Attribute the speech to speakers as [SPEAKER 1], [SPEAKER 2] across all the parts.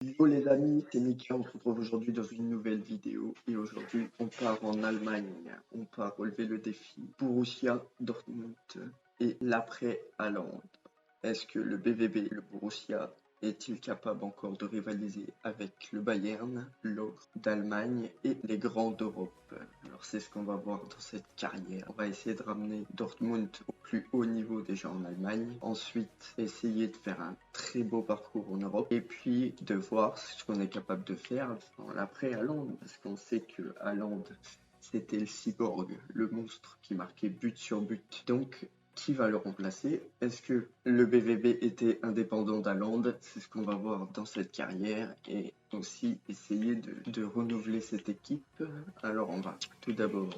[SPEAKER 1] Hello les amis, c'est Mickey, on se retrouve aujourd'hui dans une nouvelle vidéo et aujourd'hui on part en Allemagne, on part relever le défi Borussia Dortmund et l'après Haaland. Est-ce que le BVB, le Borussia, est-il capable encore de rivaliser avec le Bayern, l'ogre d'Allemagne et les grands d'Europe? Alors c'est ce qu'on va voir dans cette carrière. On va essayer de ramener Dortmund au plus haut niveau déjà en Allemagne. Ensuite, essayer de faire un très beau parcours en Europe. Et puis de voir ce qu'on est capable de faire dans l'après Haaland. Parce qu'on sait que Haaland, c'était le cyborg, le monstre qui marquait but sur but. Donc qui va le remplacer? Est-ce que le BVB était indépendant d'Haaland? C'est ce qu'on va voir dans cette carrière et aussi essayer de renouveler cette équipe. Alors on va tout d'abord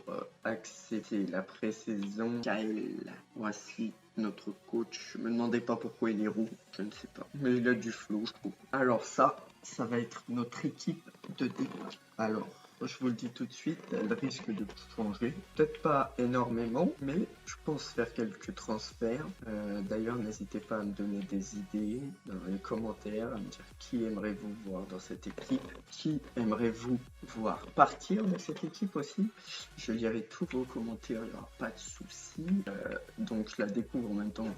[SPEAKER 1] accepter la pré-saison. Kyle, voici notre coach. Me demandez pas pourquoi il est roux, je ne sais pas. Mais il a du flow, je trouve. Alors ça va être notre équipe de départ. Alors, je vous le dis tout de suite, elle risque de changer. Peut-être pas énormément, mais je pense faire quelques transferts. D'ailleurs, n'hésitez pas à me donner des idées dans les commentaires, à me dire qui aimerez-vous voir dans cette équipe, qui aimerez-vous voir partir de cette équipe aussi. Je lirai tous vos commentaires, il n'y aura pas de souci. Donc je la découvre en même temps.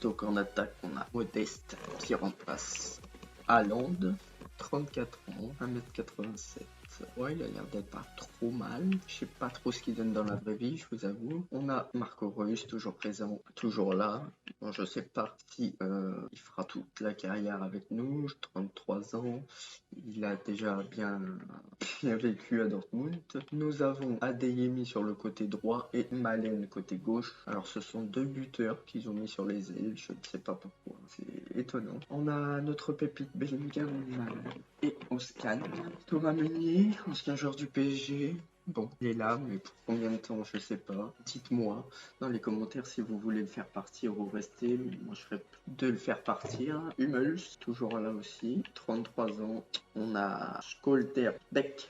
[SPEAKER 1] Donc en attaque, on a Modeste qui remplace Haaland, 34 ans, 1m87. Ouais, il a l'air d'être pas trop mal. Je sais pas trop ce qu'il donne dans la vraie vie, je vous avoue. On a Marco Reus, toujours présent, toujours là. Bon, je sais pas si il fera toute la carrière avec nous. 33 ans. Il a déjà bien vécu à Dortmund. Nous avons Adeyemi sur le côté droit et Malen côté gauche. Alors ce sont deux buteurs qu'ils ont mis sur les ailes. Je ne sais pas pourquoi. C'est étonnant. On a notre pépite Bellingham et Oscan. Thomas Meunier, ancien joueur du PSG. Bon, il est là, mais pour combien de temps, je sais pas. Dites-moi dans les commentaires si vous voulez le faire partir ou rester. Moi, je ferais de le faire partir. Hummels, toujours là aussi, 33 ans. On a Scholderbeck,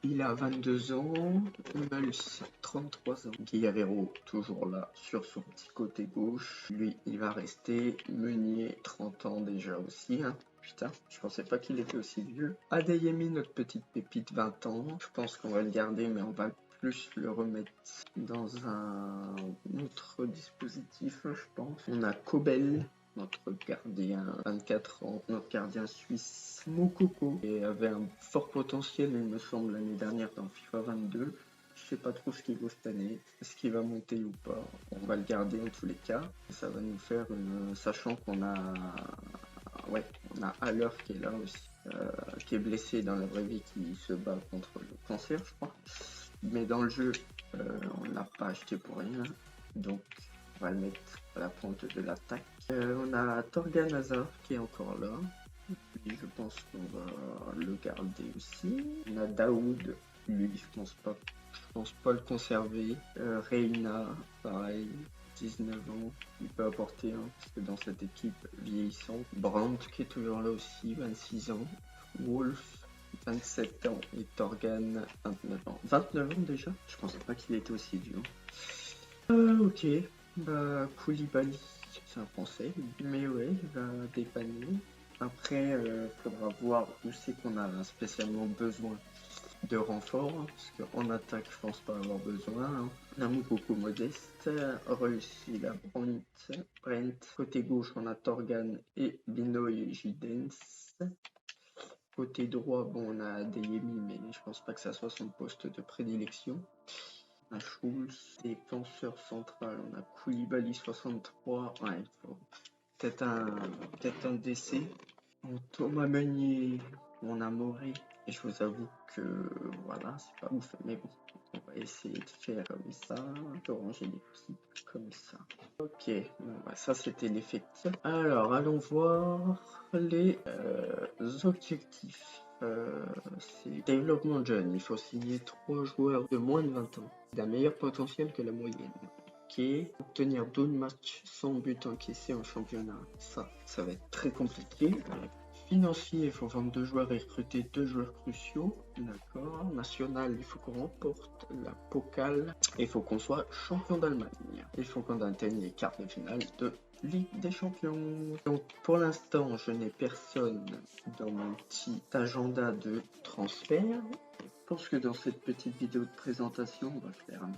[SPEAKER 1] il a 22 ans. Hummels, 33 ans. Guillavero, toujours là, sur son petit côté gauche. Lui, il va rester. Meunier, 30 ans déjà aussi, hein. Putain, je pensais pas qu'il était aussi vieux. Adeyemi, notre petite pépite, 20 ans. Je pense qu'on va le garder, mais on va plus le remettre dans un autre dispositif, je pense. On a Kobel, notre gardien, 24 ans, notre gardien suisse. Moukoko, qui avait un fort potentiel, il me semble, l'année dernière dans FIFA 22. Je sais pas trop ce qu'il vaut cette année. Est-ce qu'il va monter ou pas? On va le garder en tous les cas. Ça va nous faire une... Sachant qu'on a... Ouais, on a Haller qui est là aussi, qui est blessé dans la vraie vie, qui se bat contre le cancer, je crois. Mais dans le jeu, on l'a pas acheté pour rien. Donc, on va le mettre à la pointe de l'attaque. On a Torgan Hazard qui est encore là. Et je pense qu'on va le garder aussi. On a Daoud, lui, je pense pas le conserver. Reina, pareil. 19 ans, il peut apporter, hein, parce que dans cette équipe vieillissante. Brandt qui est toujours là aussi, 26 ans. Wolf, 27 ans. Et Torgan, 29 ans. 29 ans déjà? Je pensais pas qu'il était aussi vieux. Ok, bah Koulibaly, c'est un français, mais ouais, il va dépanner. Après, faudra voir où c'est qu'on a spécialement besoin de renfort, hein, parce qu'en attaque, je pense pas avoir besoin. Hein. On a beaucoup Modeste, réussi la Brent. Côté gauche, on a Torgan et Binoy Gidens. Côté droit, bon, on a Adeyemi, mais je pense pas que ça soit son poste de prédilection. On a Schulz, défenseur central, on a Koulibaly 63. Ouais, il faut peut-être un décès. Thomas Meunier, on a Moré. Et je vous avoue que voilà, c'est pas ouf, mais bon, on va essayer de faire comme ça, de ranger l'équipe comme ça. Ok, bon, bah, ça c'était l'effectif. Alors, allons voir les objectifs. C'est développement jeune, il faut signer 3 joueurs de moins de 20 ans, d'un meilleur potentiel que la moyenne. Ok, obtenir 12 matchs sans but encaissé en championnat, ça va être très compliqué. Financier, il faut vendre 2 joueurs et recruter 2 joueurs cruciaux. D'accord. National, il faut qu'on remporte la Pokal. Et il faut qu'on soit champion d'Allemagne. Il faut qu'on atteigne les quarts de finale de Ligue des Champions. Donc pour l'instant, je n'ai personne dans mon petit agenda de transfert. Je pense que dans cette petite vidéo de présentation, on va faire un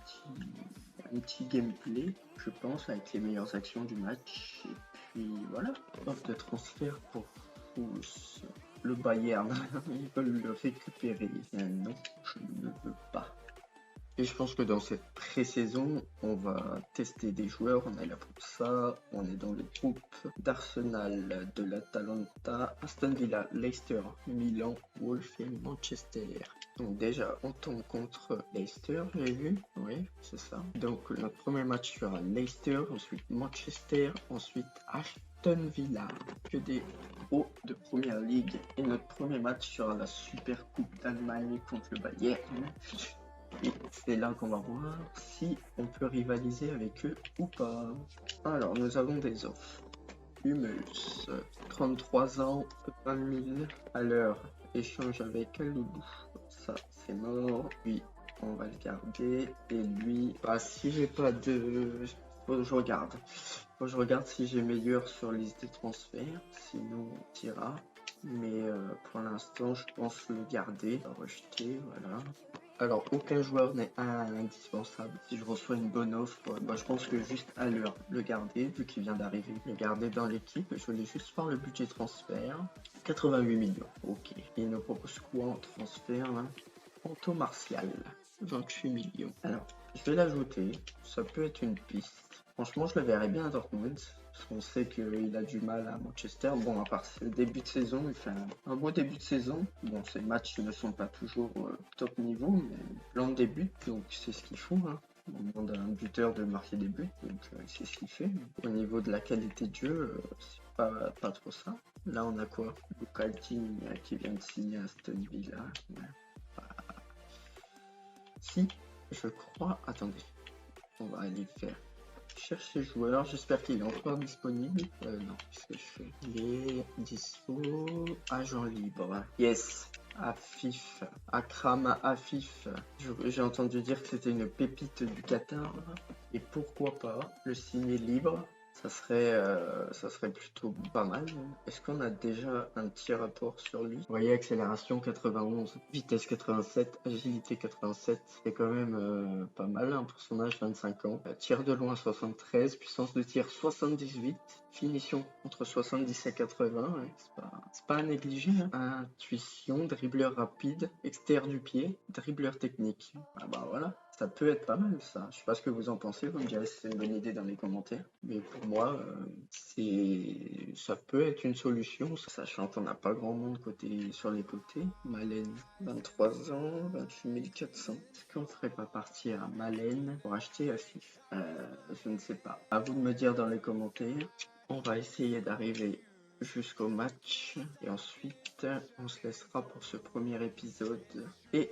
[SPEAKER 1] petit gameplay, je pense, avec les meilleures actions du match. Et puis voilà, offre de transfert pour tous. Le Bayern, ils veulent le récupérer. Non, je ne veux pas. Et je pense que dans cette pré-saison, on va tester des joueurs, on est là pour ça. On est dans le groupe d'Arsenal, de l'Atalanta, Aston Villa, Leicester, Milan, Wolves et Manchester. Donc déjà, on tombe contre Leicester, j'ai vu, oui, c'est ça. Donc notre premier match sera Leicester, ensuite Manchester, ensuite Aston Villa. Que des hauts de première ligue. Et notre premier match sera la Super Coupe d'Allemagne contre le Bayern. Et c'est là qu'on va voir si on peut rivaliser avec eux ou pas. Alors, nous avons des offres. Hummels, 33 ans, 20 000 à l'heure. Échange avec Aloulou. Ça, c'est mort. Puis, on va le garder. Et lui, bah, si j'ai pas de... Faut que je regarde. Faut que je regarde si j'ai meilleur sur liste des transferts. Sinon, on tirera. Mais pour l'instant, je pense le garder. Rejeter, voilà. Alors, aucun joueur n'est indispensable. Si je reçois une bonne offre, bah, je pense que juste à l'heure, le garder, vu qu'il vient d'arriver, le garder dans l'équipe. Je voulais juste voir le budget transfert. 88 millions, ok. Il nous propose quoi en transfert là? Anto Martial, 28 millions. Alors, je vais l'ajouter. Ça peut être une piste. Franchement, je le verrais bien à Dortmund. Parce qu'on sait qu'il a du mal à Manchester. Bon, à part le début de saison, il fait un beau début de saison. Bon, ces matchs ne sont pas toujours top niveau, mais l'an débute, donc c'est ce qu'il faut. Hein. On demande à un buteur de marquer des buts, donc c'est ce qu'il fait. Au niveau de la qualité de jeu, c'est pas trop ça. Là, on a quoi? Bukalting qui vient de signer à Aston Villa. Si, je crois. Attendez, on va aller faire chercher joueur. J'espère qu'il est encore disponible. Non, qu'est-ce que je fais? Il est dispo. Agent libre. Yes. Afif. Akram Afif. J'ai entendu dire que c'était une pépite du Qatar. Et pourquoi pas le signer libre? Ça serait plutôt pas mal. Est-ce qu'on a déjà un petit rapport sur lui? Vous voyez, accélération 91, vitesse 87, agilité 87. C'est quand même pas mal hein, pour son âge, 25 ans. Tir de loin 73, puissance de tir 78, finition entre 70 et 80. Ouais, c'est pas à négliger. Hein. Intuition, dribbleur rapide, extérieur du pied, dribbleur technique. Ah bah voilà. Ça peut être pas mal ça. Je sais pas ce que vous en pensez, vous me direz si c'est une bonne idée dans les commentaires. Mais pour moi, ça peut être une solution, sachant qu'on n'a pas grand monde sur les côtés. Malen, 23 ans, 28 400. Est-ce qu'on ne ferait pas partir à Malen pour acheter Afif? Je ne sais pas. À vous de me dire dans les commentaires. On va essayer d'arriver jusqu'au match et ensuite on se laissera pour ce premier épisode. Et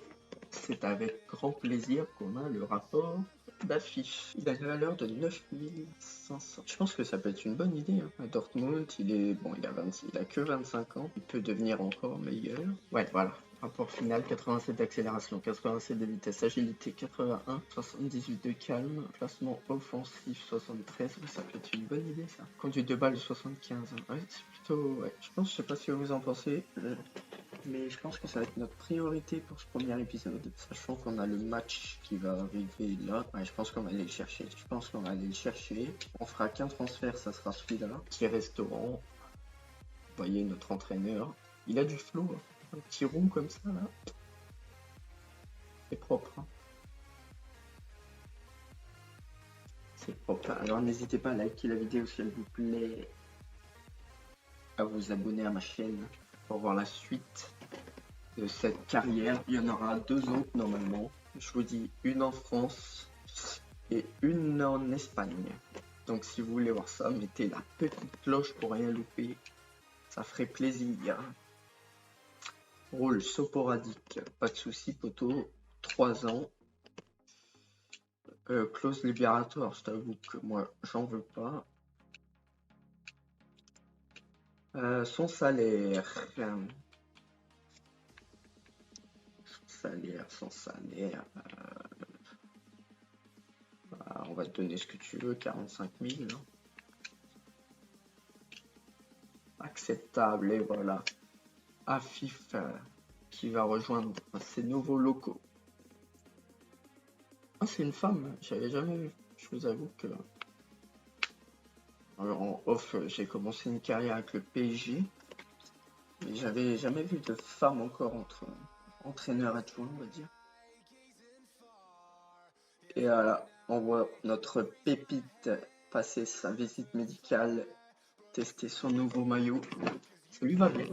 [SPEAKER 1] c'est avec grand plaisir qu'on a le rapport d'affiche. Il a une valeur de 9500. Je pense que ça peut être une bonne idée. Hein. À Dortmund, il a que 25 ans. Il peut devenir encore meilleur. Ouais, voilà. Rapport final, 87 d'accélération, 87 de vitesse, agilité 81, 78 de calme, placement offensif 73, ça peut être une bonne idée ça. Conduite de balle 75, ouais, c'est plutôt... Ouais. Je sais pas ce que vous en pensez, mais je pense que ça va être notre priorité pour ce premier épisode, sachant qu'on a le match qui va arriver là. Ouais, je pense qu'on va aller le chercher. On fera qu'un transfert, ça sera celui-là. Petit restaurant. Vous voyez notre entraîneur. Il a du flow. Hein. Un petit rond comme ça là. C'est propre. Hein. C'est propre. Alors n'hésitez pas à liker la vidéo si elle vous plaît. À vous abonner à ma chaîne pour voir la suite de cette carrière. Il y en aura 2 autres normalement. Je vous dis une en France et une en Espagne. Donc si vous voulez voir ça, mettez la petite cloche pour rien louper. Ça ferait plaisir. Rôle soporadique, pas de souci poteau, 3 ans. Clause libératoire, je t'avoue que moi j'en veux pas. Son salaire. Son salaire. On va te donner ce que tu veux, 45 000. Hein. acceptable. Et voilà, Afif qui va rejoindre ses nouveaux locaux. Ah, c'est une femme, j'avais jamais vu. Je vous avoue que en off, j'ai commencé une carrière avec le PSG. Mais j'avais jamais vu de femme encore entre entraîneur adjoint, on va dire. Et voilà, on voit notre pépite passer sa visite médicale, tester son nouveau maillot. Ça lui va bien.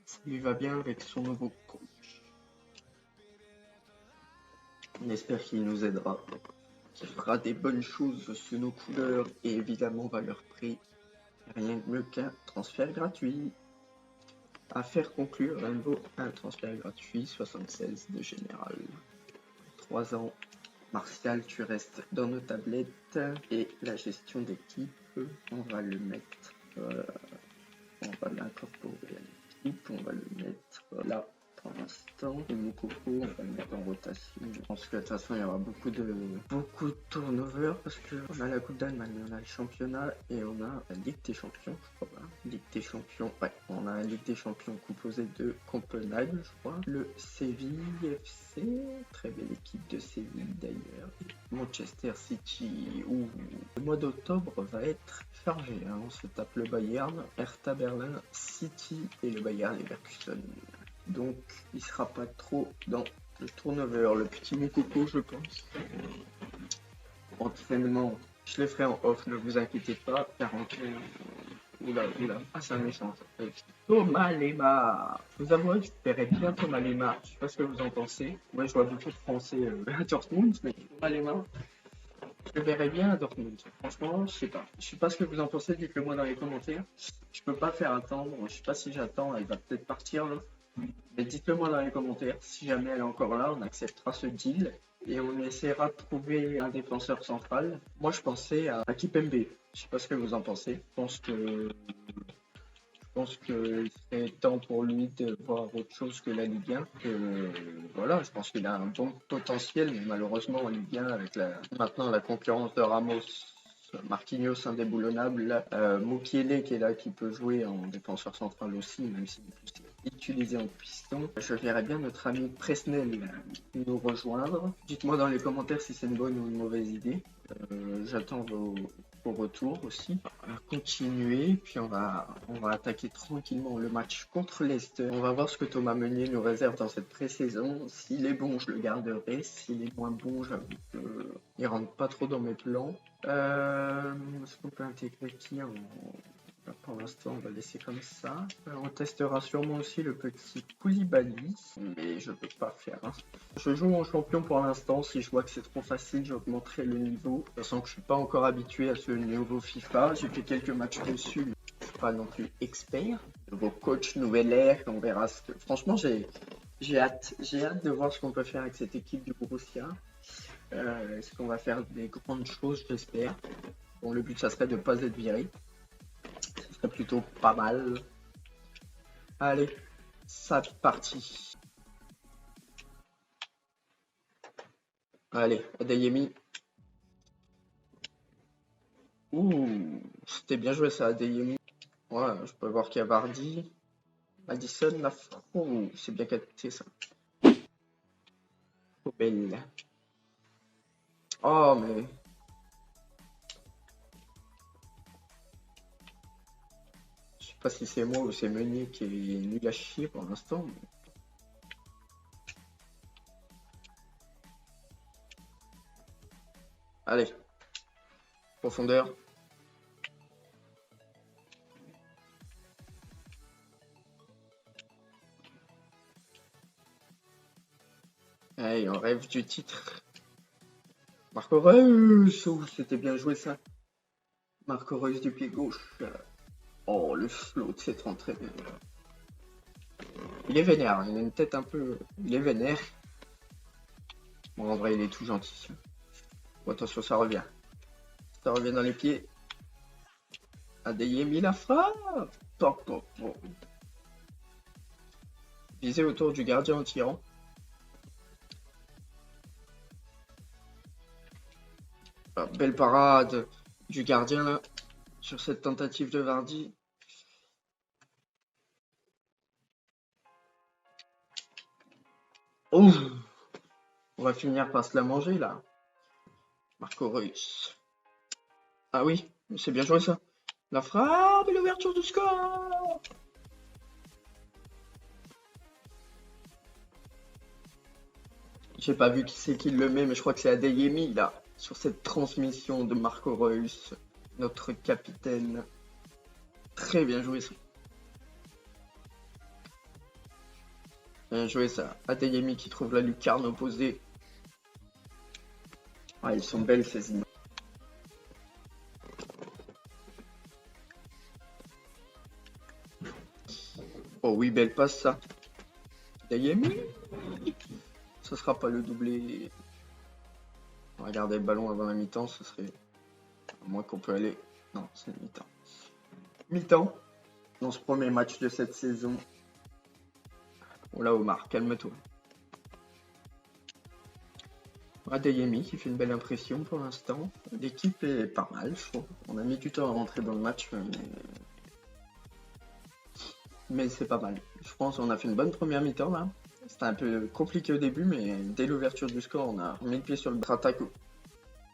[SPEAKER 1] Ça lui va bien avec son nouveau coach. On espère qu'il nous aidera, qu'il fera des bonnes choses sous nos couleurs et évidemment valeur prix. Rien de mieux qu'un transfert gratuit. À faire conclure Rainbow un transfert gratuit 76 de général. 3 ans. Martial, tu restes dans nos tablettes. Et la gestion d'équipe, on va le mettre. On va l'incorporer à l'équipe. On va le mettre là. Pour l'instant, et mon coco, on va le mettre en rotation. Je pense que de toute façon, il y aura beaucoup de turnover parce qu'on a la Coupe d'Allemagne, on a le championnat et on a la Ligue des Champions, je crois. Ligue des Champions, ouais, on a la Ligue des Champions composée de Copenhague, je crois. Le Séville FC, très belle équipe de Séville d'ailleurs. Manchester City, où le mois d'octobre va être chargé. Hein. On se tape le Bayern, Hertha Berlin, City et le Bayern Leverkusen. Donc, il sera pas trop dans le turnover, le petit Moukoko, je pense. Entraînement, je le ferai en off, ne vous inquiétez pas. 40. Oula. Ah, c'est un méchant. Thomas Lemar. Je vous avouerai que je verrais bien Thomas Lemar. Je sais pas ce que vous en pensez. Moi, je vois beaucoup de Français à Dortmund, mais Thomas Lemar, je le verrais bien à Dortmund. Franchement, je sais pas. Je sais pas ce que vous en pensez, dites-le moi dans les commentaires. Je peux pas faire attendre. Je sais pas si j'attends, elle va peut-être partir là. Mais dites-le moi dans les commentaires, si jamais elle est encore là, on acceptera ce deal et on essaiera de trouver un défenseur central. Moi je pensais à Kipembe, je sais pas ce que vous en pensez, je pense qu'il serait temps pour lui de voir autre chose que la Ligue 1. Voilà, je pense qu'il a un bon potentiel, mais malheureusement en Ligue 1 avec maintenant la concurrence de Ramos, Marquinhos indéboulonnable, Mukiele qui est là, qui peut jouer en défenseur central aussi, même s'il est plus utilisé en piston. Je verrais bien notre ami Presnel nous rejoindre. Dites-moi dans les commentaires si c'est une bonne ou une mauvaise idée. J'attends vos retours aussi. On va continuer, puis on va attaquer tranquillement le match contre Leicester. On va voir ce que Thomas Meunier nous réserve dans cette pré-saison. S'il est bon, je le garderai. S'il est moins bon, j'avoue qu'il rentre pas trop dans mes plans. Est-ce qu'on peut intégrer qui pour l'instant, on va laisser comme ça. On testera sûrement aussi le petit Koulibaly, mais je peux pas faire. Hein. Je joue en champion pour l'instant. Si je vois que c'est trop facile, j'augmenterai le niveau. De toute façon, je suis pas encore habitué à ce nouveau FIFA. J'ai fait quelques matchs dessus, mais je suis pas non plus expert. Nouveau coach, nouvelle ère, on verra ce que. Franchement, j'ai hâte de voir ce qu'on peut faire avec cette équipe du Borussia. Est-ce qu'on va faire des grandes choses, j'espère. Bon, le but, ça serait de ne pas être viré. Ce serait plutôt pas mal. Allez, c'est parti. Allez, Adeyemi. Ouh, c'était bien joué ça, Adeyemi. Ouais, je peux voir qu'il y a Vardy. Madison, la oh, c'est bien capté ça. Oh, belle. Oh, mais. Je sais pas si c'est moi ou c'est Meunier qui est nul à chier pour l'instant. Mais... Allez. Profondeur. Allez, on rêve du titre. Marco Reus. Oh, c'était bien joué ça. Marco Reus du pied gauche. Oh, le flow de cette entrée. Il est vénère, il a une tête un peu... Il est vénère. Bon, en vrai, il est tout gentil. Bon, attention, ça revient. Ça revient dans les pieds. Adeyemi la frappe. Pop, pop, pop. Viser autour du gardien en tirant. Ah, belle parade du gardien là. Sur cette tentative de Vardy. Oh, on va finir par se la manger là. Marco Reus. Ah oui, c'est bien joué ça. La frappe et l'ouverture du score. J'ai pas vu qui c'est qui le met, mais je crois que c'est Adeyemi là, sur cette transmission de Marco Reus, notre capitaine. Très bien joué ça. Bien joué ça. Adeyemi qui trouve la lucarne opposée. Ah, ils sont belles ces images. Oh oui, belle passe ça. Adeyemi. Ce sera pas le doublé. On va garder le ballon avant la mi-temps, ce serait... À moins qu'on peut aller... Non, c'est mi-temps. Mi-temps, dans ce premier match de cette saison. Oh là, Omar, calme-toi. Adeyemi qui fait une belle impression pour l'instant. L'équipe est pas mal, je trouve. On a mis du temps à rentrer dans le match, mais c'est pas mal. Je pense qu'on a fait une bonne première mi-temps là. C'était un peu compliqué au début, mais dès l'ouverture du score, on a mis le pied sur le attaque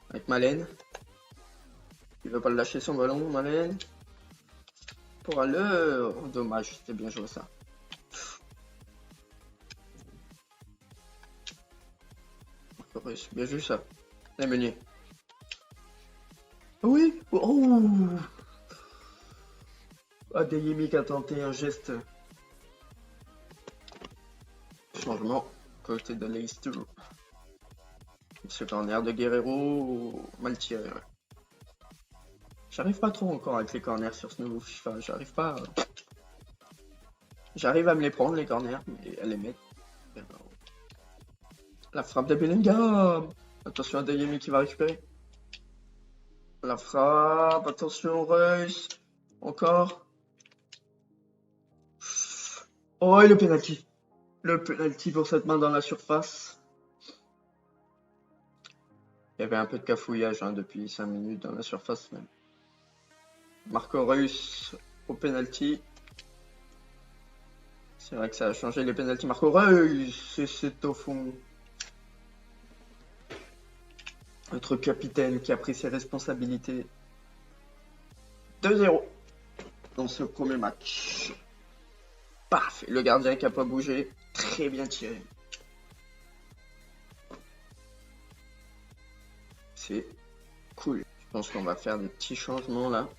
[SPEAKER 1] avec Malen. Il veut pas le lâcher son ballon, Malen. Pour l'heure, oh, dommage, c'était bien joué ça. Bien vu ça. La Meunier. Oui. Oh. Adeyemi qui a tenté un geste. Changement. Côté de Leicester. Ce corner de Guerrero. Mal tiré. Ouais. J'arrive pas trop encore avec les corners sur ce nouveau FIFA. J'arrive pas. J'arrive à me les prendre les corners, mais à les mettre. La frappe de Bellingham. Attention à Adeyemi qui va récupérer. La frappe. Attention Reus. Encore. Oh et le penalty. Le penalty pour cette main dans la surface. Il y avait un peu de cafouillage hein, depuis 5 minutes dans la surface même. Marco Reus au penalty. C'est vrai que ça a changé les penalties. Marco Reus, c'est au fond. Notre capitaine qui a pris ses responsabilités. 2-0 dans ce premier match. Paf, le gardien qui n'a pas bougé. Très bien tiré. C'est cool. Je pense qu'on va faire des petits changements là.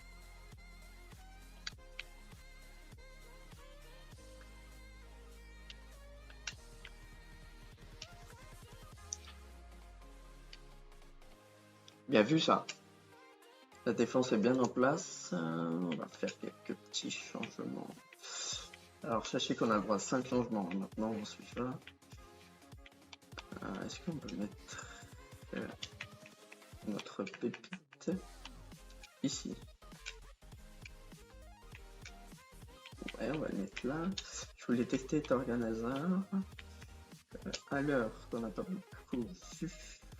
[SPEAKER 1] Bien vu ça. La défense est bien en place. On va faire quelques petits changements. Alors sachez qu'on a le droit à 5 changements maintenant on suit ça. Est-ce qu'on peut mettre notre pépite ici? Ouais, on va le mettre là. Je voulais tester Torgan Hazard. À l'heure qu'on n'a pas beaucoup vu,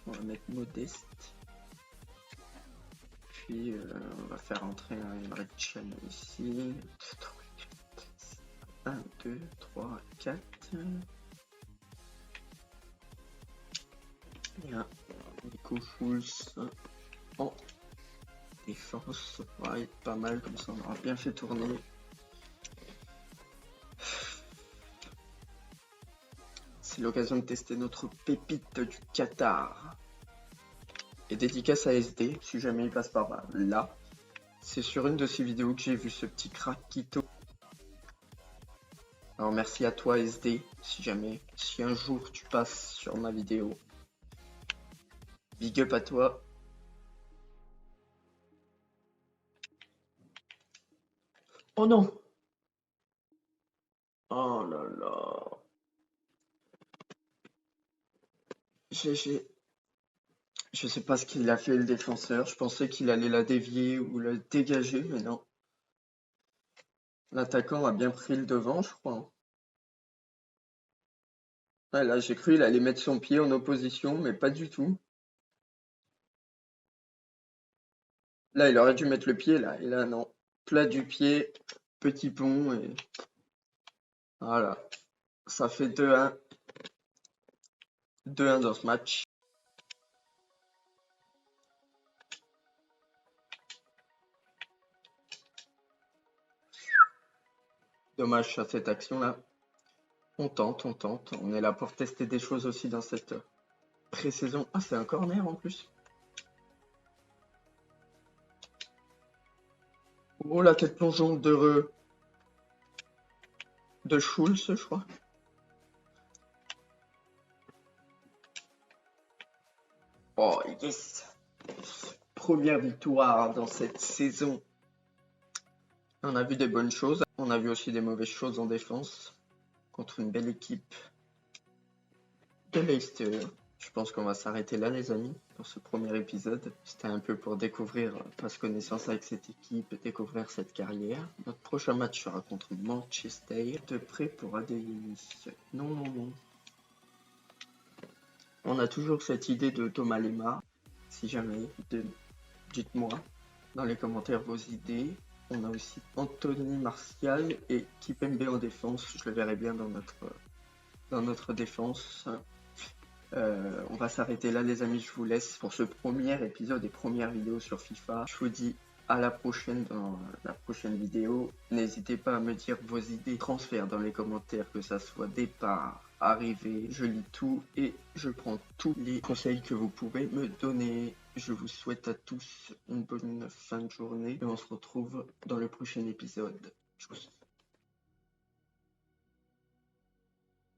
[SPEAKER 1] on va mettre Modeste. Puis on va faire entrer un Emre Can ici. 1, 2, 3, 4. Et un Nico Schulz en défense. Ça va être pas mal, comme ça on aura bien fait tourner. C'est l'occasion de tester notre pépite du Qatar. Et dédicace à SD, si jamais il passe par là. C'est sur une de ces vidéos que j'ai vu ce petit craquito. Alors merci à toi SD, si un jour tu passes sur ma vidéo. Big up à toi. Oh non! Oh là là. Je sais pas ce qu'il a fait le défenseur. Je pensais qu'il allait la dévier ou la dégager, mais non. L'attaquant a bien pris le devant, je crois. Ouais, là, j'ai cru qu'il allait mettre son pied en opposition, mais pas du tout. Là, il aurait dû mettre le pied, là. Et là, non. Plat du pied, petit pont, et voilà. Ça fait 2-1. 2-1 dans ce match. Dommage à cette action-là. On tente. On est là pour tester des choses aussi dans cette pré-saison. Ah, c'est un corner en plus. Oh, la tête plongeante de Schulz, je crois. Oh, yes! Première victoire dans cette saison. On a vu des bonnes choses. On a vu aussi des mauvaises choses en défense. Contre une belle équipe de Leicester. Je pense qu'on va s'arrêter là, les amis, pour ce premier épisode. C'était un peu pour découvrir, faire connaissance avec cette équipe, découvrir cette carrière. Notre prochain match sera contre Manchester. De près pour Adeyemi. Non. On a toujours cette idée de Thomas Lemar. Si jamais, dites-moi dans les commentaires vos idées. On a aussi Anthony Martial et Kipembe en défense. Je le verrai bien dans notre défense. On va s'arrêter là, les amis. Je vous laisse pour ce premier épisode et première vidéo sur FIFA. Je vous dis à la prochaine dans la prochaine vidéo. N'hésitez pas à me dire vos idées transferts dans les commentaires, que ça soit départ, arrivée. Je lis tout et je prends tous les conseils que vous pouvez me donner. Je vous souhaite à tous une bonne fin de journée et on se retrouve dans le prochain épisode.